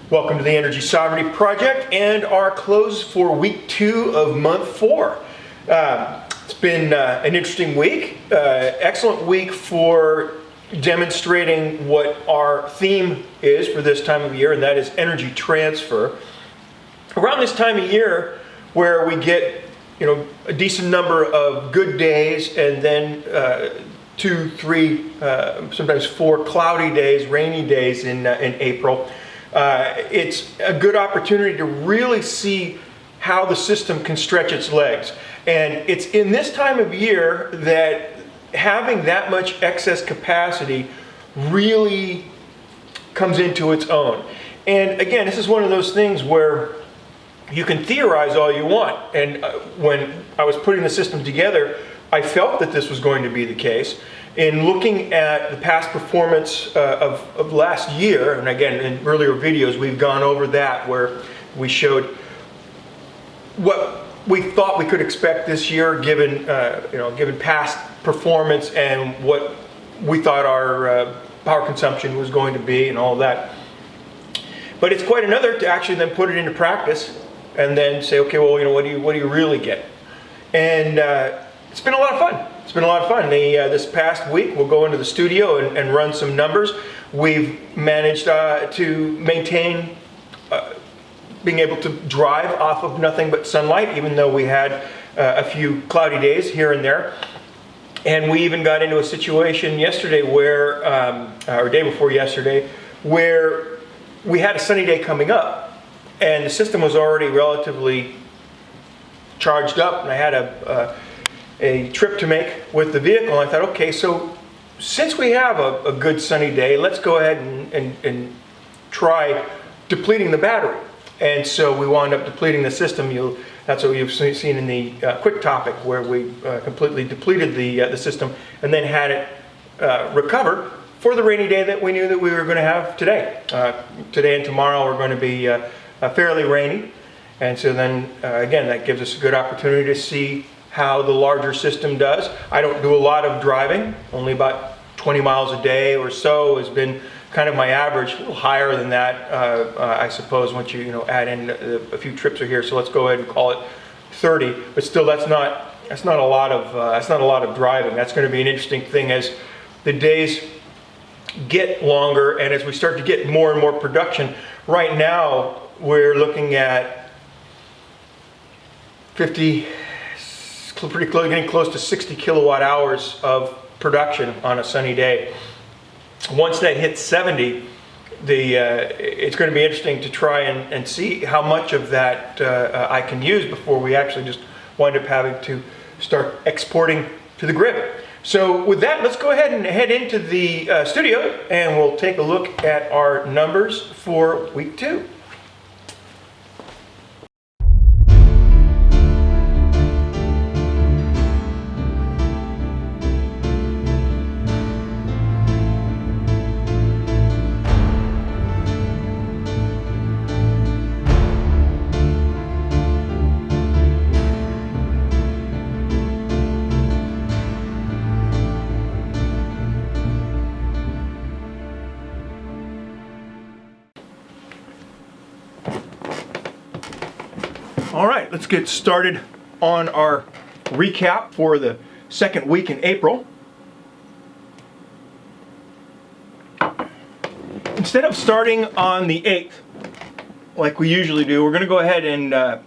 Welcome to the Energy Sovereignty Project and our close for week 2 of month 4. It's been an interesting week, excellent week for demonstrating what our theme is for this time of year, and that is energy transfer. Around this time of year where we get a decent number of good days and then 2, 3, sometimes 4 cloudy days, rainy days in April. It's a good opportunity to really see how the system can stretch its legs. And it's in this time of year that having that much excess capacity really comes into its own. And again, this is one of those things where you can theorize all you want. And when I was putting the system together, I felt that this was going to be the case. In looking at the past performance of last year, and again in earlier videos we've gone over that where we showed what we thought we could expect this year given given past performance and what we thought our power consumption was going to be and all of that. But it's quite another to actually then put it into practice and then say, okay, well, what do you really get? And it's been a lot of fun. It's been a lot of fun. This past week, we'll go into the studio and run some numbers. We've managed to maintain being able to drive off of nothing but sunlight, even though we had a few cloudy days here and there. And we even got into a situation yesterday where, or day before yesterday, where we had a sunny day coming up, and the system was already relatively charged up, and I had a trip to make with the vehicle. And I thought, okay, so since we have a good sunny day, let's go ahead and try depleting the battery. And so we wound up depleting the system. That's what you've seen in the quick topic where we completely depleted the system and then had it recover for the rainy day that we knew that we were going to have today. Today and tomorrow are going to be fairly rainy. And so then, again, that gives us a good opportunity to see how the larger system does. I don't do a lot of driving, only about 20 miles a day or so has been kind of my average, a little higher than that, I suppose, once you add in a few trips are here. So let's go ahead and call it 30. But still, that's not a lot of driving. That's going to be an interesting thing as the days get longer and as we start to get more and more production. Right now, we're looking at 50. Pretty close, getting close to 60 kilowatt hours of production on a sunny day. Once that hits 70, it's going to be interesting to try and see how much of that I can use before we actually just wind up having to start exporting to the grid. So with that, let's go ahead and head into the studio and we'll take a look at our numbers for week 2. All right, let's get started on our recap for the second week in April. Instead of starting on the 8th, like we usually do, we're going to go ahead and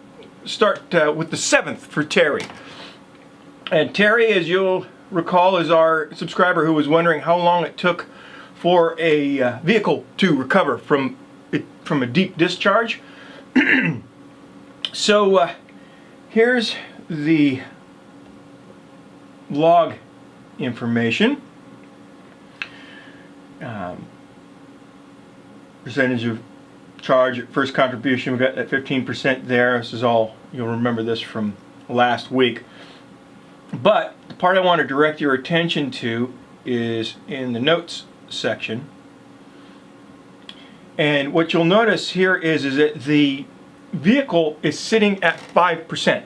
start with the 7th for Terry. And Terry, as you'll recall, is our subscriber who was wondering how long it took for a vehicle to recover from a deep discharge. So here's the log information. Percentage of charge at first contribution, we got that 15% there. This is all, you'll remember this from last week. But the part I want to direct your attention to is in the notes section. And what you'll notice here is that the vehicle is sitting at 5%.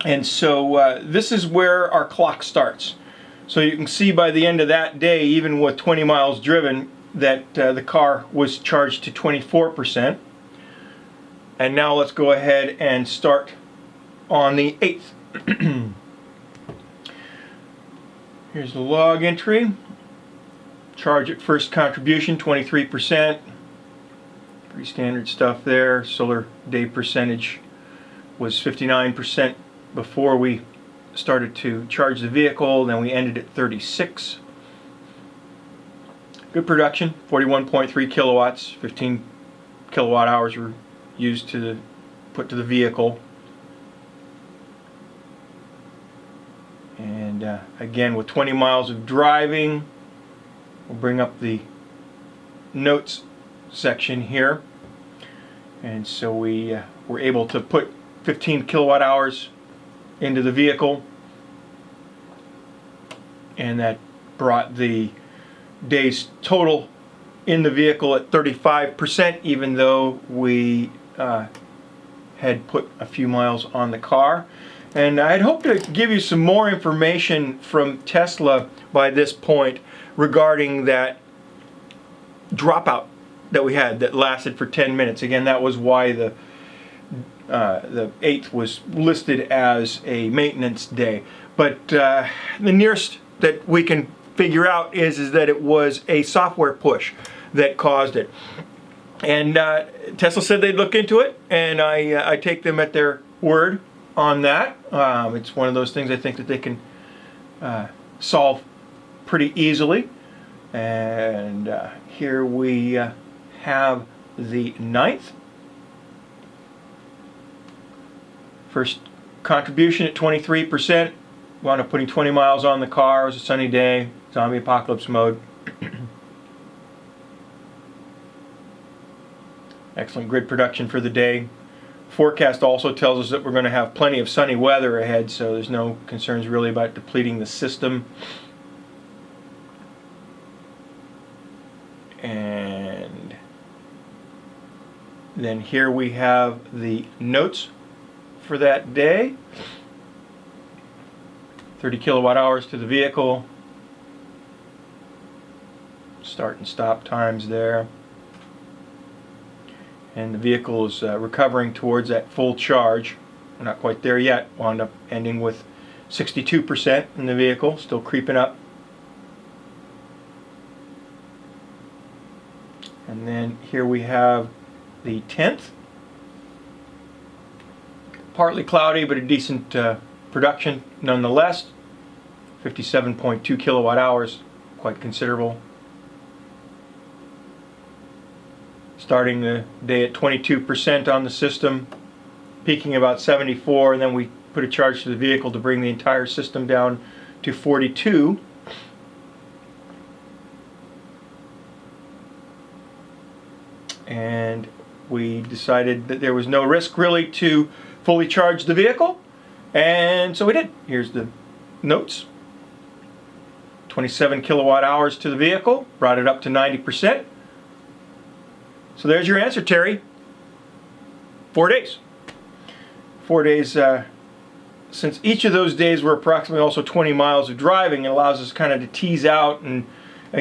And so this is where our clock starts. So you can see by the end of that day, even with 20 miles driven, that the car was charged to 24%. And now let's go ahead and start on the 8th. Here's the log entry. Charge at first contribution, 23%. Pretty standard stuff there. Solar day percentage was 59% before we started to charge the vehicle. Then we ended at 36. Good production, 41.3 kilowatts, 15 kilowatt hours were used to put to the vehicle. And again, with 20 miles of driving, we'll bring up the notes section here. And so we were able to put 15 kilowatt hours into the vehicle, and that brought the days total in the vehicle at 35%, even though we had put a few miles on the car. And I'd hoped to give you some more information from Tesla by this point regarding that dropout that we had that lasted for 10 minutes. Again, that was why the 8th was listed as a maintenance day. But the nearest that we can figure out is that it was a software push that caused it. And Tesla said they'd look into it, and I take them at their word on that. It's one of those things I think that they can solve pretty easily. And here we have the 9th. First contribution at 23%. Wound up putting 20 miles on the car. It was a sunny day, zombie apocalypse mode. Excellent grid production for the day. Forecast also tells us that we're going to have plenty of sunny weather ahead, so there's no concerns really about depleting the system. And then here we have the notes for that day. 30 kilowatt hours to the vehicle. Start and stop times there. And the vehicle is recovering towards that full charge. We're not quite there yet. Wound up ending with 62% in the vehicle, still creeping up. And then here we have the 10th. Partly cloudy, but a decent production nonetheless. 57.2 kilowatt hours, quite considerable. Starting the day at 22% on the system, peaking about 74, and then we put a charge to the vehicle to bring the entire system down to 42. And we decided that there was no risk really to fully charge the vehicle, and so we did. Here's the notes. 27 kilowatt hours to the vehicle, brought it up to 90%. So there's your answer, Terry. 4 days. 4 days, since each of those days were approximately also 20 miles of driving, it allows us kind of to tease out and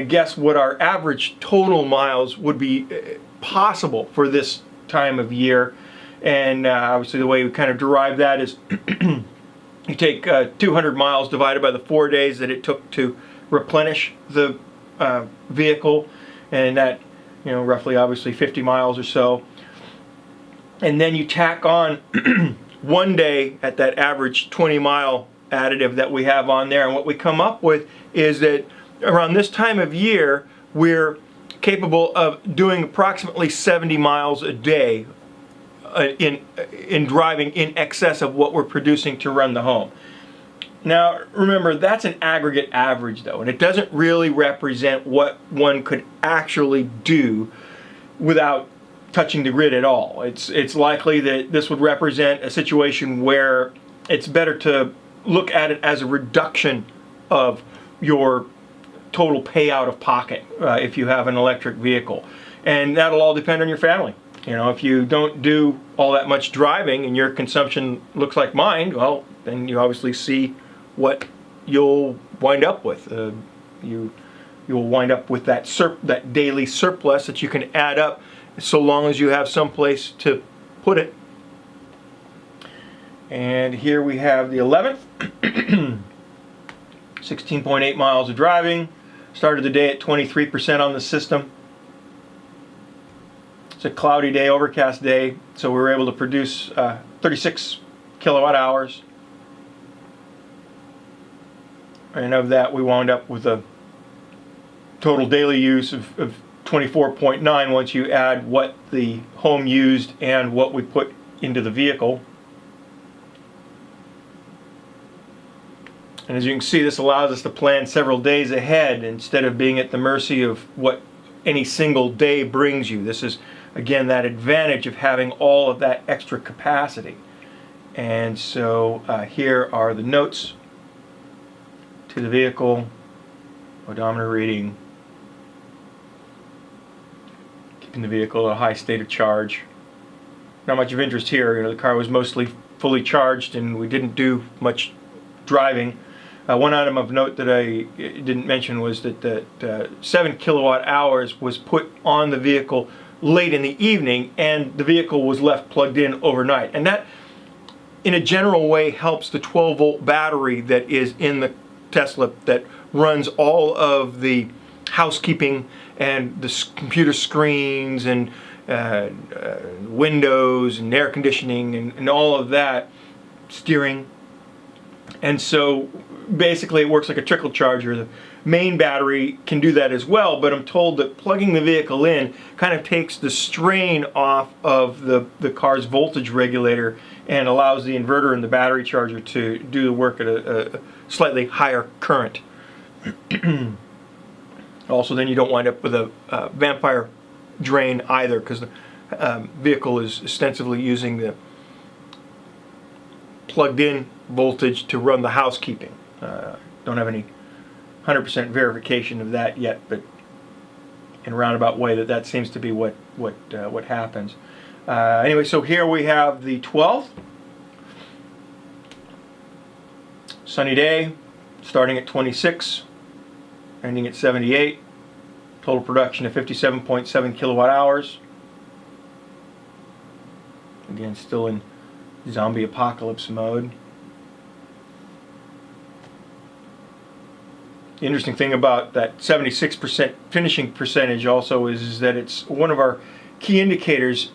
guess what our average total miles would be possible for this time of year. And obviously the way we kind of derive that is you take 200 miles divided by the 4 days that it took to replenish the vehicle, and that, you know, roughly obviously 50 miles or so. And then you tack on 1 day at that average 20 mile additive that we have on there. And what we come up with is that around this time of year, we're capable of doing approximately 70 miles a day in driving in excess of what we're producing to run the home. Now remember, that's an aggregate average though, and it doesn't really represent what one could actually do without touching the grid at all. It's likely that this would represent a situation where it's better to look at it as a reduction of your total pay out of pocket if you have an electric vehicle. And that'll all depend on your family. You know, if you don't do all that much driving and your consumption looks like mine, well, then you obviously see what you'll wind up with. You you will wind up with that daily surplus that you can add up so long as you have some place to put it. And here we have the 11th. 16.8 miles of driving. Started the day at 23% on the system. It's a cloudy day, overcast day, so we were able to produce 36 kilowatt hours. And of that, we wound up with a total daily use of 24.9 once you add what the home used and what we put into the vehicle. And as you can see, this allows us to plan several days ahead instead of being at the mercy of what any single day brings you. This is, again, that advantage of having all of that extra capacity. And so here are the notes to the vehicle, odometer reading, keeping the vehicle at a high state of charge. Not much of interest here. The car was mostly fully charged and we didn't do much driving. One item of note that I didn't mention was that 7 kilowatt hours was put on the vehicle late in the evening and the vehicle was left plugged in overnight. And that, in a general way, helps the 12-volt battery that is in the Tesla that runs all of the housekeeping and the computer screens and windows and air conditioning and all of that, steering. And so basically it works like a trickle charger. The main battery can do that as well, but I'm told that plugging the vehicle in kind of takes the strain off of the car's voltage regulator and allows the inverter and the battery charger to do the work at a slightly higher current. Also, then you don't wind up with a vampire drain either, because the vehicle is ostensibly using the plugged in voltage to run the housekeeping. Don't have any 100% verification of that yet, but in a roundabout way that seems to be what happens. Anyway, so here we have the 12th. Sunny day, starting at 26, ending at 78. Total production of 57.7 kilowatt hours. Again, still in zombie apocalypse mode. The interesting thing about that 76% finishing percentage also is that it's one of our key indicators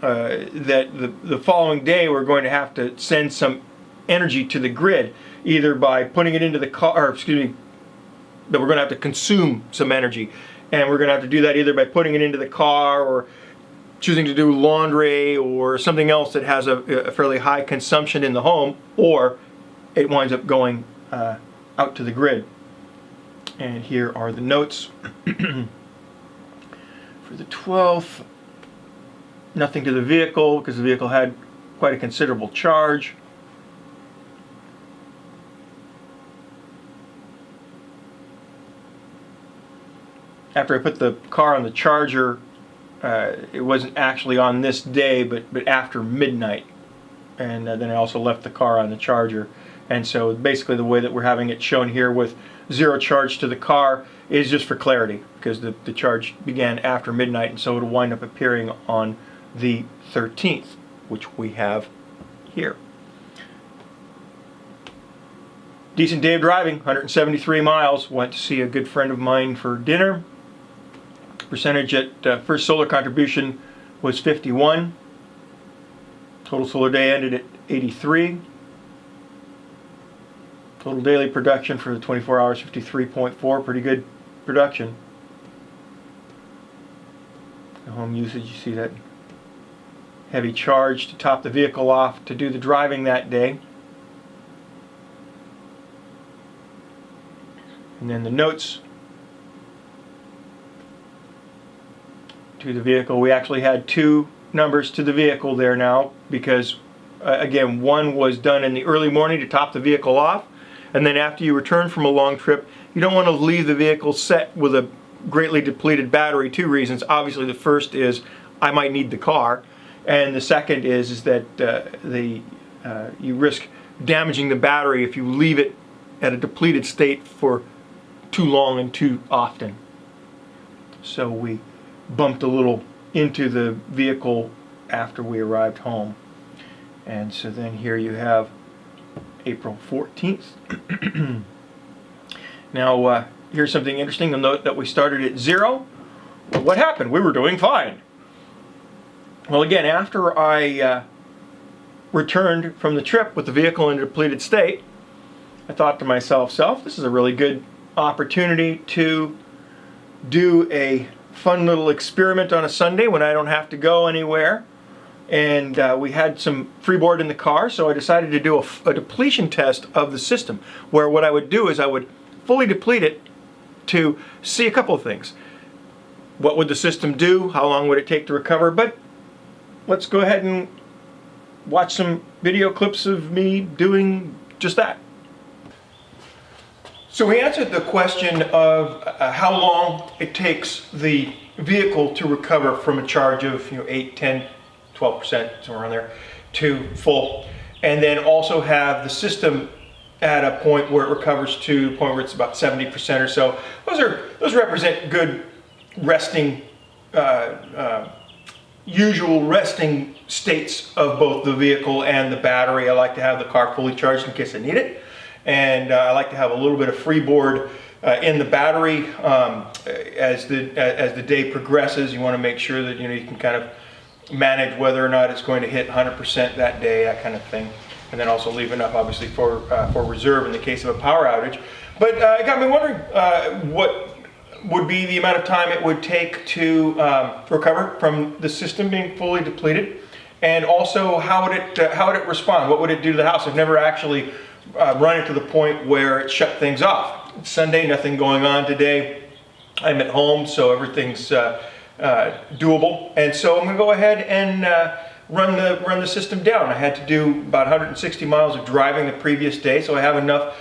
that the following day we're going to have to send some energy to the grid, either by putting it into the car, or excuse me, that we're going to have to consume some energy, and we're going to have to do that either by putting it into the car or choosing to do laundry or something else that has a fairly high consumption in the home, or it winds up going out to the grid. And here are the notes for the 12th. Nothing to the vehicle because the vehicle had quite a considerable charge. After I put the car on the charger, it wasn't actually on this day, but after midnight. And then I also left the car on the charger. And so basically the way that we're having it shown here with zero charge to the car is just for clarity, because the charge began after midnight, and so it'll wind up appearing on the 13th, which we have here. Decent day of driving, 173 miles. Went to see a good friend of mine for dinner. Percentage at first solar contribution was 51. Total solar day ended at 83. Total daily production for the 24 hours, 53.4. Pretty good production. The home usage, you see that heavy charge to top the vehicle off to do the driving that day. And then the notes to the vehicle. We actually had two numbers to the vehicle there now, because again, one was done in the early morning to top the vehicle off, and then after you return from a long trip, you don't want to leave the vehicle set with a greatly depleted battery. Two reasons. Obviously, the first is I might need the car, and the second is that you risk damaging the battery if you leave it at a depleted state for too long and too often. So we bumped a little into the vehicle after we arrived home. And so then here you have April 14th. Now, here's something interesting. You'll note that we started at 0. Well, what happened? We were doing fine. Well, again, after I returned from the trip with the vehicle in a depleted state, I thought to myself, this is a really good opportunity to do a fun little experiment on a Sunday when I don't have to go anywhere. And we had some freeboard in the car, so I decided to do a depletion test of the system, where what I would do is I would fully deplete it to see a couple of things. What would the system do? How long would it take to recover? But let's go ahead and watch some video clips of me doing just that. So we answered the question of how long it takes the vehicle to recover from a charge of 8, 10, 12%, somewhere around there, to full, and then also have the system at a point where it recovers to the point where it's about 70% or so. Those represent good resting, usual resting states of both the vehicle and the battery. I like to have the car fully charged in case I need it, and I like to have a little bit of freeboard in the battery as the day progresses. You want to make sure that you can kind of manage whether or not it's going to hit 100% that day, that kind of thing, and then also leave enough, obviously, for reserve in the case of a power outage. But it got me wondering what would be the amount of time it would take to recover from the system being fully depleted, and also how would it respond? What would it do to the house? I've never actually run it to the point where it shut things off. It's Sunday, nothing going on today. I'm at home, so everything's doable, and so I'm going to go ahead and run the system down. I had to do about 160 miles of driving the previous day, so I have enough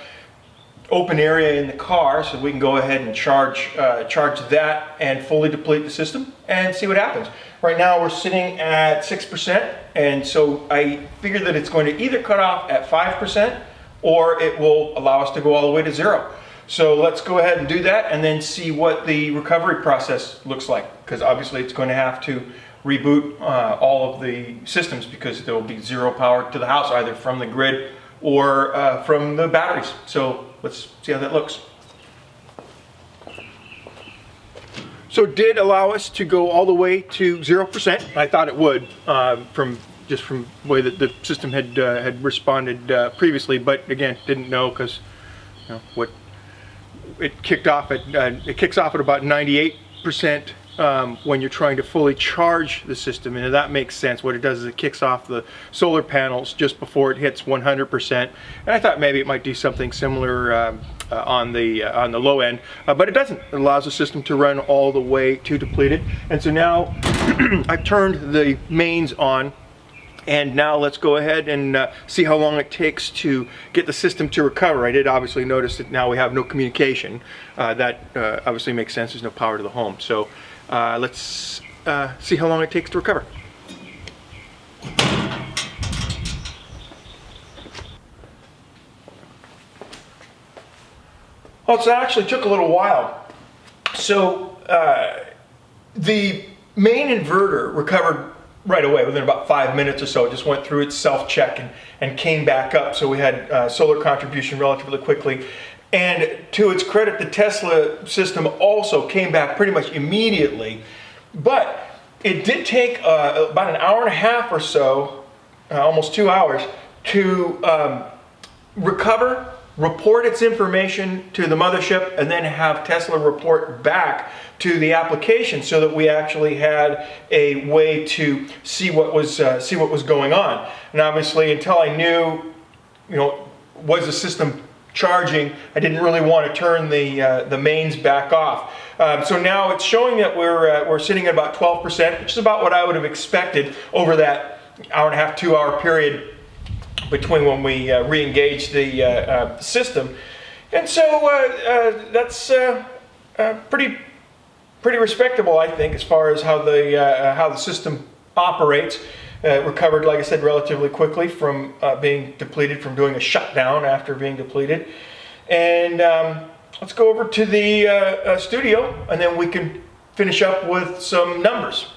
open area in the car so we can go ahead and charge that and fully deplete the system and see what happens. Right now we're sitting at 6%, and so I figure that it's going to either cut off at 5% or it will allow us to go all the way to 0. So let's go ahead and do that and then see what the recovery process looks like, because obviously it's going to have to reboot all of the systems because there will be 0 power to the house, either from the grid or from the batteries. So let's see how that looks. So it did allow us to go all the way to 0%. I thought it would from the way that the system had responded previously, but again, didn't know because what it kicked off at. It kicks off at about 98% when you're trying to fully charge the system, and that makes sense. What it does is it kicks off the solar panels just before it hits 100%, and I thought maybe it might do something similar on the low end, but it doesn't. It allows the system to run all the way to depleted, and so now I've turned the mains on. And now let's go ahead and see how long it takes to get the system to recover. I did obviously notice that now we have no communication. That obviously makes sense. There's no power to the home. So let's see how long it takes to recover. Well, so it actually took a little while. So the main inverter recovered right away, within about 5 minutes or so. It just went through its self-check and came back up. So we had solar contribution relatively quickly. And to its credit, the Tesla system also came back pretty much immediately. But it did take about an hour and a half or so, almost 2 hours, to recover, report its information to the mothership, and then have Tesla report back to the application, so that we actually had a way to see what was going on. And obviously, until I knew, was the system charging, I didn't really want to turn the mains back off. So now it's showing that we're sitting at about 12%, which is about what I would have expected over that hour and a half, 2 hour period between when we re-engaged the system. And so that's pretty respectable, I think, as far as how the system operates. It recovered, like I said, relatively quickly from being depleted, from doing a shutdown after being depleted. And let's go over to the studio, and then we can finish up with some numbers.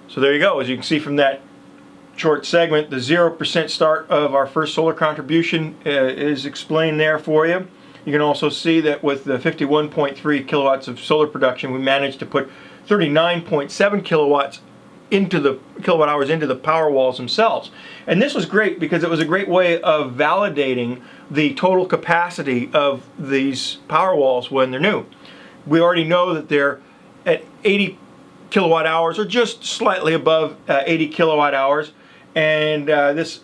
So there you go. As you can see from that short segment, the 0% start of our first solar contribution is explained there for you. You can also see that with the 51.3 kilowatts of solar production, we managed to put 39.7 kilowatts into the kilowatt hours into the power walls themselves. And this was great because it was a great way of validating the total capacity of these power walls when they're new. We already know that they're at 80 kilowatt hours, or just slightly above 80 kilowatt hours, and this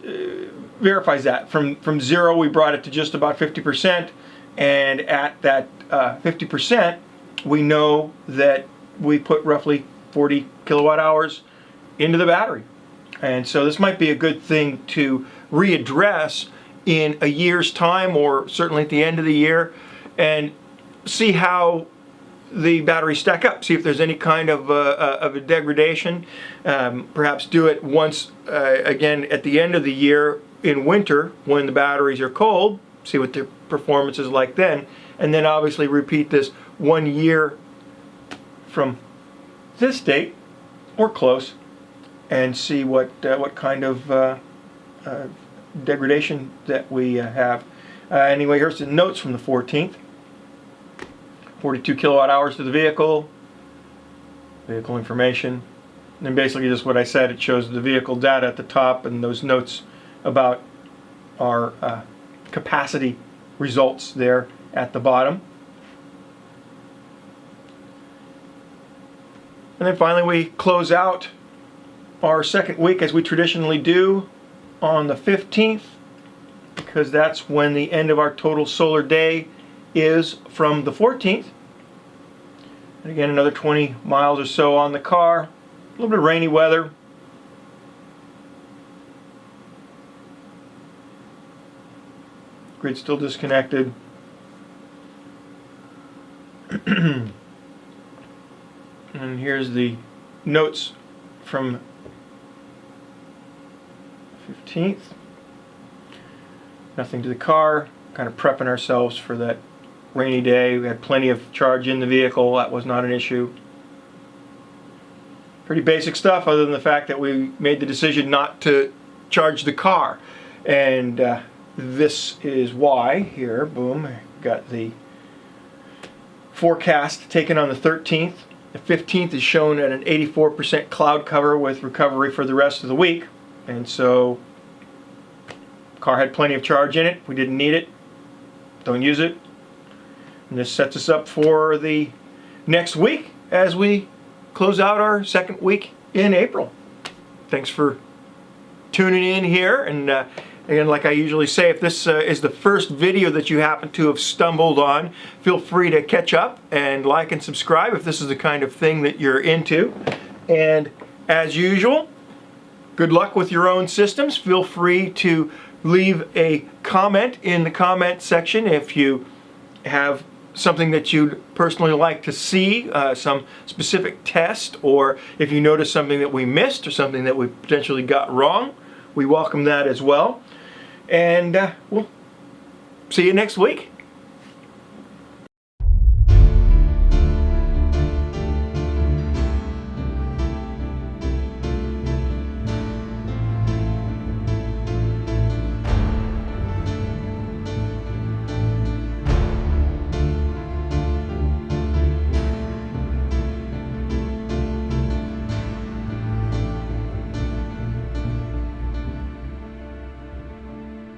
verifies that. From zero, we brought it to just about 50%, and at that 50%, we know that we put roughly 40 kilowatt hours into the battery. And so this might be a good thing to readdress in a year's time, or certainly at the end of the year, and see how the batteries stack up, see if there's any kind of a degradation. Perhaps do it once again at the end of the year in winter when the batteries are cold, see what their performance is like then, and then obviously repeat this 1 year from this date or close, and see what kind of degradation that we have. Anyway, here's the notes from the 14th. 42 kilowatt hours to the vehicle information, and then basically just what I said. It shows the vehicle data at the top and those notes about our capacity results there at the bottom. And then finally we close out our second week as we traditionally do on the 15th, because that's when the end of our total solar day is from the 14th. And again, another 20 miles or so on the car. A little bit of rainy weather. Grid still disconnected. And here's the notes from 15th. Nothing to the car. Kind of prepping ourselves for that rainy day. We had plenty of charge in the vehicle. That was not an issue. Pretty basic stuff, other than the fact that we made the decision not to charge the car. And this is why. Here, boom, got the forecast taken on the 13th. The 15th is shown at an 84% cloud cover with recovery for the rest of the week. And so, car had plenty of charge in it. We didn't need it. Don't use it. And this sets us up for the next week as we close out our second week in April. Thanks for tuning in here. And again, like I usually say, if this is the first video that you happen to have stumbled on, feel free to catch up and like and subscribe if this is the kind of thing that you're into. And as usual, good luck with your own systems. Feel free to leave a comment in the comment section if you have something that you'd personally like to see, some specific test, or if you notice something that we missed or something that we potentially got wrong. We welcome that as well. And we'll see you next week.